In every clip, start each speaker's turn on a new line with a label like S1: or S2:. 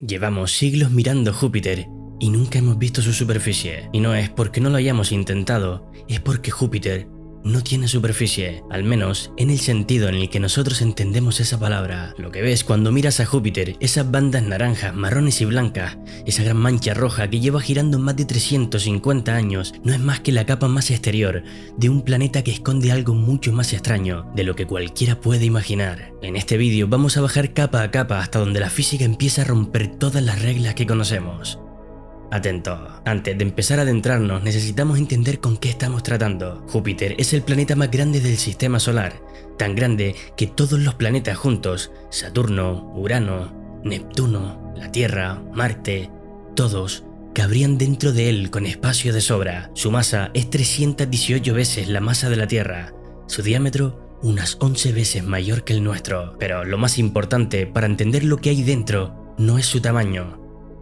S1: Llevamos siglos mirando Júpiter y nunca hemos visto su superficie. Y no es porque no lo hayamos intentado, es porque Júpiter no tiene superficie, al menos en el sentido en el que nosotros entendemos esa palabra. Lo que ves cuando miras a Júpiter, esas bandas naranjas, marrones y blancas, esa gran mancha roja que lleva girando más de 350 años, no es más que la capa más exterior de un planeta que esconde algo mucho más extraño de lo que cualquiera puede imaginar. En este vídeo vamos a bajar capa a capa hasta donde la física empieza a romper todas las reglas que conocemos. Atento. Antes de empezar a adentrarnos, necesitamos entender con qué estamos tratando. Júpiter es el planeta más grande del sistema solar, tan grande que todos los planetas juntos, Saturno, Urano, Neptuno, la Tierra, Marte, todos cabrían dentro de él con espacio de sobra. Su masa es 318 veces la masa de la Tierra, su diámetro unas 11 veces mayor que el nuestro. Pero lo más importante para entender lo que hay dentro no es su tamaño,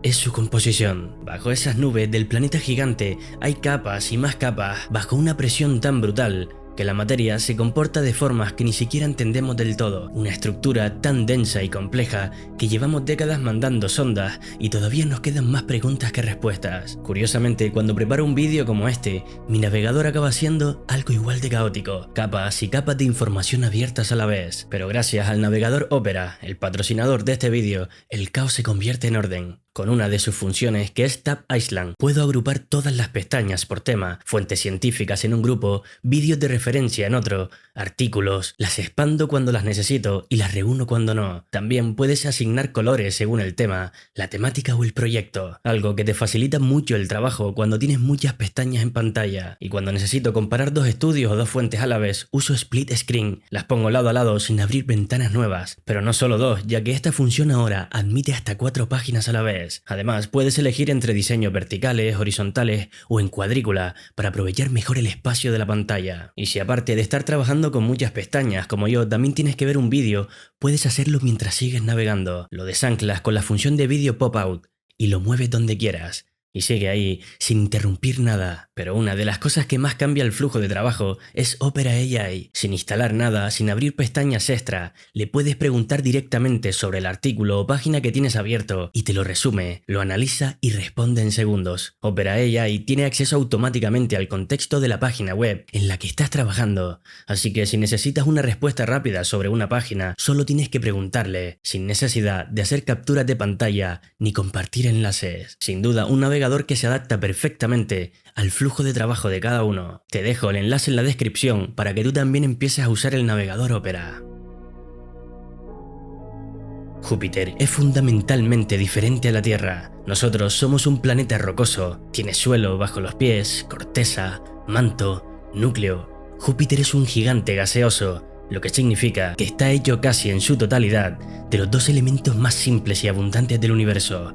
S1: es su composición. Bajo esas nubes del planeta gigante hay capas y más capas bajo una presión tan brutal que la materia se comporta de formas que ni siquiera entendemos del todo. Una estructura tan densa y compleja que llevamos décadas mandando sondas y todavía nos quedan más preguntas que respuestas. Curiosamente, cuando preparo un vídeo como este, mi navegador acaba siendo algo igual de caótico. Capas y capas de información abiertas a la vez. Pero gracias al navegador Opera, el patrocinador de este vídeo, el caos se convierte en orden. Con una de sus funciones, que es Tab Island, puedo agrupar todas las pestañas por tema, fuentes científicas en un grupo, vídeos de referencia en otro, artículos, las expando cuando las necesito y las reúno cuando no. También puedes asignar colores según el tema, la temática o el proyecto, algo que te facilita mucho el trabajo cuando tienes muchas pestañas en pantalla. Y cuando necesito comparar dos estudios o dos fuentes a la vez, uso Split Screen, las pongo lado a lado sin abrir ventanas nuevas. Pero no solo dos, ya que esta función ahora admite hasta 4 páginas a la vez. Además, puedes elegir entre diseños verticales, horizontales o en cuadrícula para aprovechar mejor el espacio de la pantalla. Y si aparte de estar trabajando con muchas pestañas como yo también tienes que ver un vídeo, puedes hacerlo mientras sigues navegando. Lo desanclas con la función de vídeo pop-out y lo mueves donde quieras. Y sigue ahí, sin interrumpir nada. Pero una de las cosas que más cambia el flujo de trabajo es Opera AI. Sin instalar nada, sin abrir pestañas extra, le puedes preguntar directamente sobre el artículo o página que tienes abierto y te lo resume, lo analiza y responde en segundos. Opera AI tiene acceso automáticamente al contexto de la página web en la que estás trabajando. Así que si necesitas una respuesta rápida sobre una página, solo tienes que preguntarle, sin necesidad de hacer capturas de pantalla ni compartir enlaces. Sin duda, un navegador que se adapta perfectamente al flujo de trabajo de cada uno. Te dejo el enlace en la descripción para que tú también empieces a usar el navegador Opera. Júpiter es fundamentalmente diferente a la Tierra. Nosotros somos un planeta rocoso, tiene suelo bajo los pies, corteza, manto, núcleo. Júpiter es un gigante gaseoso, lo que significa que está hecho casi en su totalidad de los dos elementos más simples y abundantes del universo: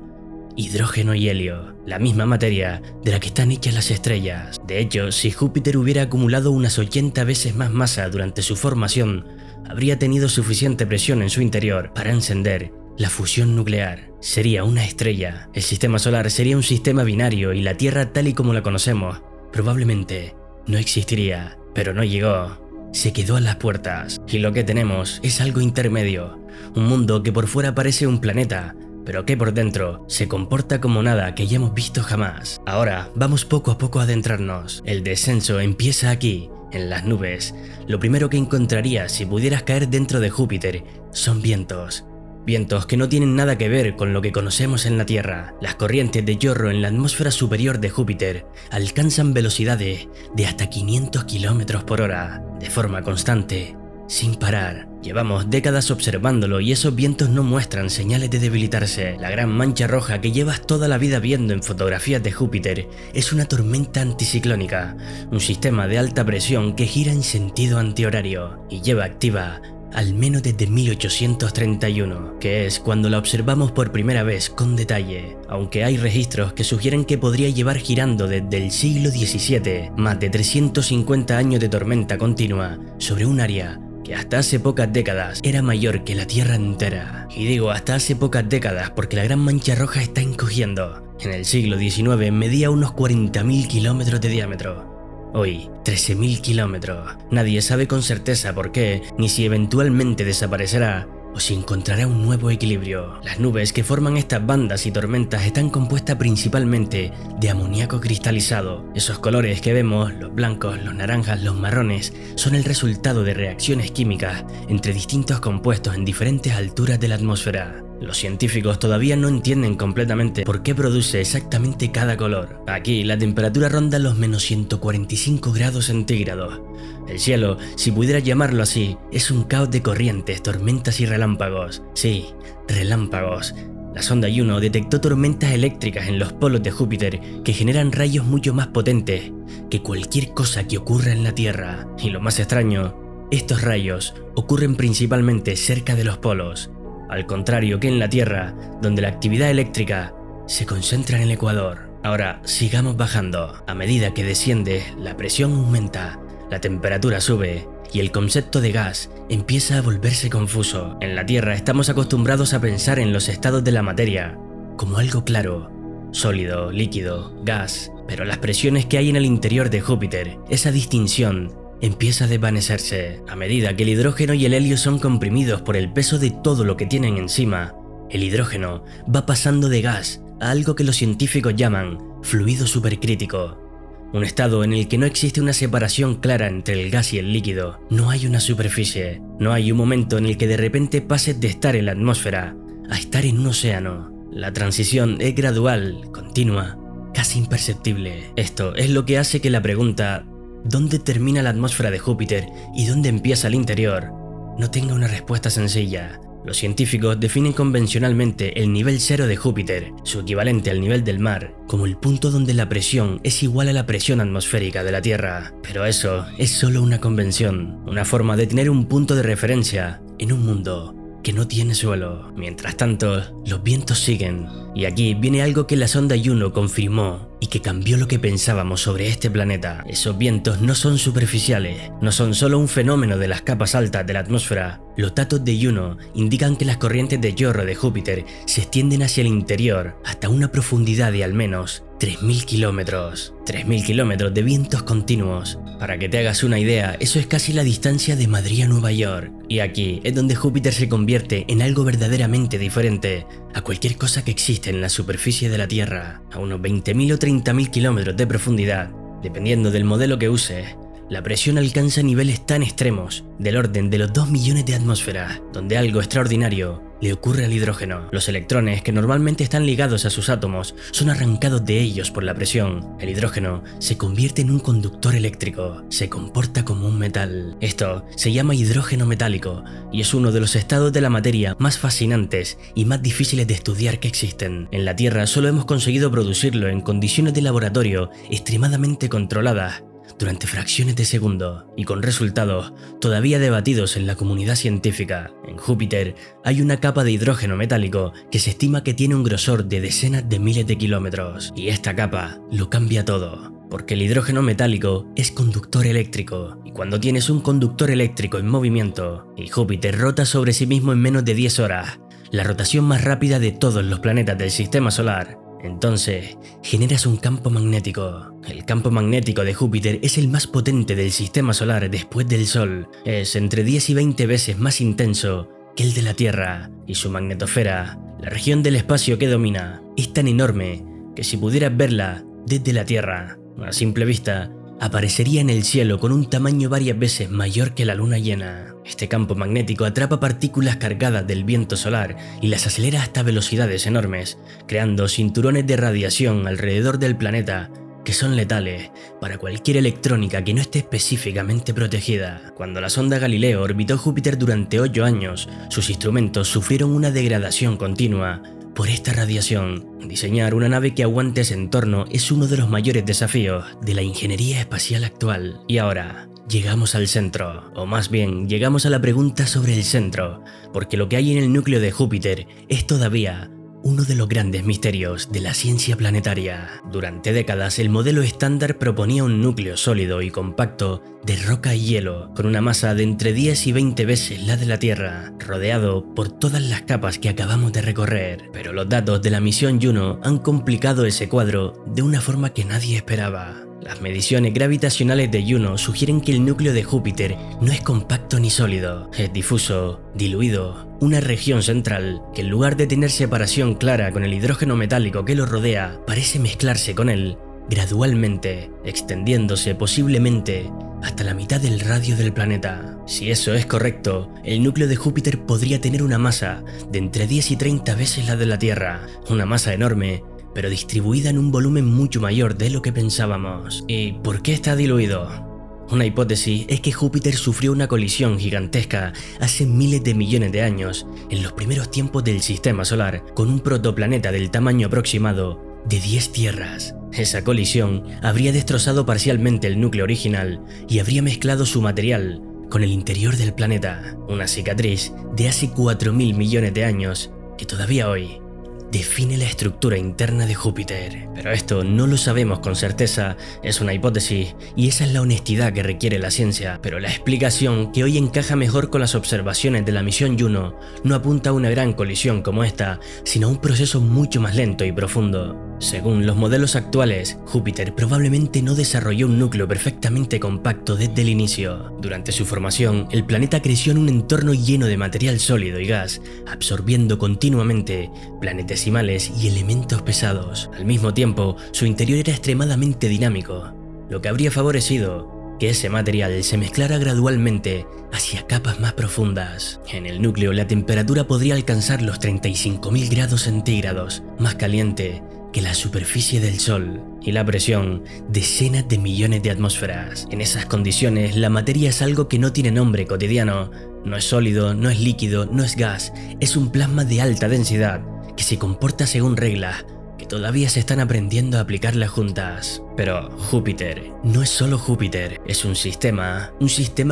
S1: hidrógeno y helio, la misma materia de la que están hechas las estrellas. De hecho, si Júpiter hubiera acumulado unas 80 veces más masa durante su formación, habría tenido suficiente presión en su interior para encender la fusión nuclear. Sería una estrella. El sistema solar sería un sistema binario y la Tierra tal y como la conocemos probablemente no existiría. Pero no llegó. Se quedó a las puertas. Y lo que tenemos es algo intermedio. Un mundo que por fuera parece un planeta, pero que por dentro se comporta como nada que hayamos visto jamás. Ahora vamos poco a poco a adentrarnos. El descenso empieza aquí, en las nubes. Lo primero que encontrarías si pudieras caer dentro de Júpiter son vientos. Vientos que no tienen nada que ver con lo que conocemos en la Tierra. Las corrientes de chorro en la atmósfera superior de Júpiter alcanzan velocidades de hasta 500 km por hora, de forma constante, sin parar. Llevamos décadas observándolo y esos vientos no muestran señales de debilitarse. La gran mancha roja que llevas toda la vida viendo en fotografías de Júpiter es una tormenta anticiclónica, un sistema de alta presión que gira en sentido antihorario y lleva activa al menos desde 1831, que es cuando la observamos por primera vez con detalle, aunque hay registros que sugieren que podría llevar girando desde el siglo XVII, más de 350 años de tormenta continua sobre un área que hasta hace pocas décadas era mayor que la Tierra entera. Y digo hasta hace pocas décadas porque la gran mancha roja está encogiendo. En el siglo XIX medía unos 40.000 kilómetros de diámetro. Hoy, 13.000 kilómetros. Nadie sabe con certeza por qué, ni si eventualmente desaparecerá, o si encontrará un nuevo equilibrio. Las nubes que forman estas bandas y tormentas están compuestas principalmente de amoníaco cristalizado. Esos colores que vemos, los blancos, los naranjas, los marrones, son el resultado de reacciones químicas entre distintos compuestos en diferentes alturas de la atmósfera. Los científicos todavía no entienden completamente por qué produce exactamente cada color. Aquí la temperatura ronda los menos 145 grados centígrados. El cielo, si pudiera llamarlo así, es un caos de corrientes, tormentas y relámpagos. Sí, relámpagos. La sonda Juno detectó tormentas eléctricas en los polos de Júpiter que generan rayos mucho más potentes que cualquier cosa que ocurra en la Tierra. Y lo más extraño, estos rayos ocurren principalmente cerca de los polos. Al contrario que en la Tierra, donde la actividad eléctrica se concentra en el ecuador. Ahora, sigamos bajando. A medida que desciende, la presión aumenta, la temperatura sube y el concepto de gas empieza a volverse confuso. En la Tierra estamos acostumbrados a pensar en los estados de la materia como algo claro, sólido, líquido, gas, pero las presiones que hay en el interior de Júpiter, esa distinción empieza a desvanecerse. A medida que el hidrógeno y el helio son comprimidos por el peso de todo lo que tienen encima, el hidrógeno va pasando de gas a algo que los científicos llaman fluido supercrítico. Un estado en el que no existe una separación clara entre el gas y el líquido. No hay una superficie, no hay un momento en el que de repente pases de estar en la atmósfera a estar en un océano. La transición es gradual, continua, casi imperceptible. Esto es lo que hace que la pregunta ¿dónde termina la atmósfera de Júpiter y dónde empieza el interior? No tenga una respuesta sencilla. Los científicos definen convencionalmente el nivel cero de Júpiter, su equivalente al nivel del mar, como el punto donde la presión es igual a la presión atmosférica de la Tierra. Pero eso es solo una convención, una forma de tener un punto de referencia en un mundo que no tiene suelo. Mientras tanto, los vientos siguen, y aquí viene algo que la sonda Juno confirmó y que cambió lo que pensábamos sobre este planeta. Esos vientos no son superficiales, no son solo un fenómeno de las capas altas de la atmósfera. Los datos de Juno indican que las corrientes de chorro de Júpiter se extienden hacia el interior hasta una profundidad de al menos 3.000 kilómetros. 3.000 kilómetros de vientos continuos. Para que te hagas una idea, eso es casi la distancia de Madrid a Nueva York. Y aquí es donde Júpiter se convierte en algo verdaderamente diferente a cualquier cosa que existe en la superficie de la Tierra. A unos 20.000 o 30.000 kilómetros de profundidad, dependiendo del modelo que uses, la presión alcanza niveles tan extremos, del orden de los 2 millones de atmósferas, donde algo extraordinario le ocurre al hidrógeno. Los electrones, que normalmente están ligados a sus átomos, son arrancados de ellos por la presión. El hidrógeno se convierte en un conductor eléctrico, se comporta como un metal. Esto se llama hidrógeno metálico y es uno de los estados de la materia más fascinantes y más difíciles de estudiar que existen. En la Tierra solo hemos conseguido producirlo en condiciones de laboratorio extremadamente controladas, durante fracciones de segundo y con resultados todavía debatidos en la comunidad científica. En Júpiter hay una capa de hidrógeno metálico que se estima que tiene un grosor de decenas de miles de kilómetros, y esta capa lo cambia todo, porque el hidrógeno metálico es conductor eléctrico, y cuando tienes un conductor eléctrico en movimiento y Júpiter rota sobre sí mismo en menos de 10 horas, la rotación más rápida de todos los planetas del sistema solar, entonces generas un campo magnético. El campo magnético de Júpiter es el más potente del sistema solar después del Sol. Es entre 10 y 20 veces más intenso que el de la Tierra, y su magnetosfera, la región del espacio que domina, es tan enorme que si pudieras verla desde la Tierra, a simple vista, aparecería en el cielo con un tamaño varias veces mayor que la luna llena. Este campo magnético atrapa partículas cargadas del viento solar y las acelera hasta velocidades enormes, creando cinturones de radiación alrededor del planeta que son letales para cualquier electrónica que no esté específicamente protegida. Cuando la sonda Galileo orbitó Júpiter durante 8 años, sus instrumentos sufrieron una degradación continua por esta radiación. Diseñar una nave que aguante ese entorno es uno de los mayores desafíos de la ingeniería espacial actual. Y ahora llegamos al centro, o más bien llegamos a la pregunta sobre el centro, porque lo que hay en el núcleo de Júpiter es todavía uno de los grandes misterios de la ciencia planetaria. Durante décadas, el modelo estándar proponía un núcleo sólido y compacto de roca y hielo, con una masa de entre 10 y 20 veces la de la Tierra, rodeado por todas las capas que acabamos de recorrer. Pero los datos de la misión Juno han complicado ese cuadro de una forma que nadie esperaba. Las mediciones gravitacionales de Juno sugieren que el núcleo de Júpiter no es compacto ni sólido, es difuso, diluido, una región central que en lugar de tener separación clara con el hidrógeno metálico que lo rodea, parece mezclarse con él gradualmente, extendiéndose posiblemente hasta la mitad del radio del planeta. Si eso es correcto, el núcleo de Júpiter podría tener una masa de entre 10 y 30 veces la de la Tierra, una masa enorme, pero distribuida en un volumen mucho mayor de lo que pensábamos. ¿Y por qué está diluido? Una hipótesis es que Júpiter sufrió una colisión gigantesca hace miles de millones de años, en los primeros tiempos del Sistema Solar, con un protoplaneta del tamaño aproximado de 10 tierras. Esa colisión habría destrozado parcialmente el núcleo original y habría mezclado su material con el interior del planeta, una cicatriz de hace 4.000 millones de años que todavía hoy define la estructura interna de Júpiter. Pero esto no lo sabemos con certeza, es una hipótesis y esa es la honestidad que requiere la ciencia. Pero la explicación, que hoy encaja mejor con las observaciones de la misión Juno, no apunta a una gran colisión como esta, sino a un proceso mucho más lento y profundo. Según los modelos actuales, Júpiter probablemente no desarrolló un núcleo perfectamente compacto desde el inicio. Durante su formación, el planeta creció en un entorno lleno de material sólido y gas, absorbiendo continuamente planetesimales y elementos pesados. Al mismo tiempo, su interior era extremadamente dinámico, lo que habría favorecido que ese material se mezclara gradualmente hacia capas más profundas. En el núcleo, la temperatura podría alcanzar los 35.000 grados centígrados, más caliente que la superficie del Sol, y la presión decenas de millones de atmósferas. En esas condiciones, la materia es algo que no tiene nombre cotidiano. No es sólido, no es líquido, no es gas, es un plasma de alta densidad que se comporta según reglas que todavía se están aprendiendo a aplicarlas juntas. Pero Júpiter no es solo Júpiter, es un sistema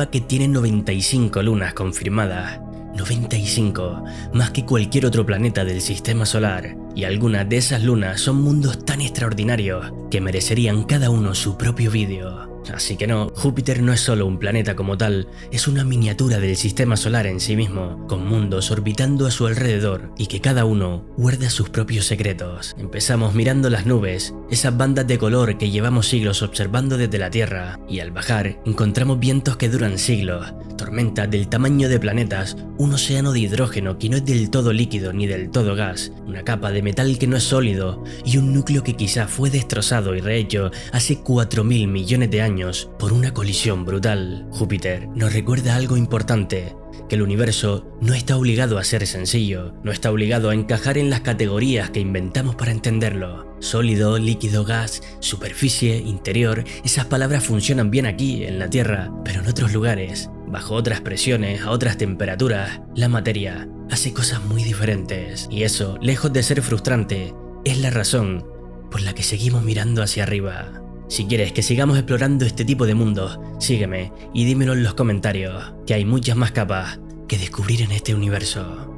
S1: que tiene 95 lunas confirmadas. 95, más que cualquier otro planeta del sistema solar, y algunas de esas lunas son mundos tan extraordinarios que merecerían cada uno su propio vídeo. Así que no, Júpiter no es solo un planeta como tal, es una miniatura del sistema solar en sí mismo, con mundos orbitando a su alrededor y que cada uno guarda sus propios secretos. Empezamos mirando las nubes, esas bandas de color que llevamos siglos observando desde la Tierra, y al bajar encontramos vientos que duran siglos, tormentas del tamaño de planetas, un océano de hidrógeno que no es del todo líquido ni del todo gas, una capa de metal que no es sólido y un núcleo que quizá fue destrozado y rehecho hace 4.000 millones de años por una colisión brutal. Júpiter nos recuerda algo importante, que el universo no está obligado a ser sencillo, no está obligado a encajar en las categorías que inventamos para entenderlo. Sólido, líquido, gas, superficie, interior, esas palabras funcionan bien aquí, en la Tierra, pero en otros lugares, bajo otras presiones, a otras temperaturas, la materia hace cosas muy diferentes. Y eso, lejos de ser frustrante, es la razón por la que seguimos mirando hacia arriba. Si quieres que sigamos explorando este tipo de mundos, sígueme y dímelo en los comentarios, que hay muchas más capas que descubrir en este universo.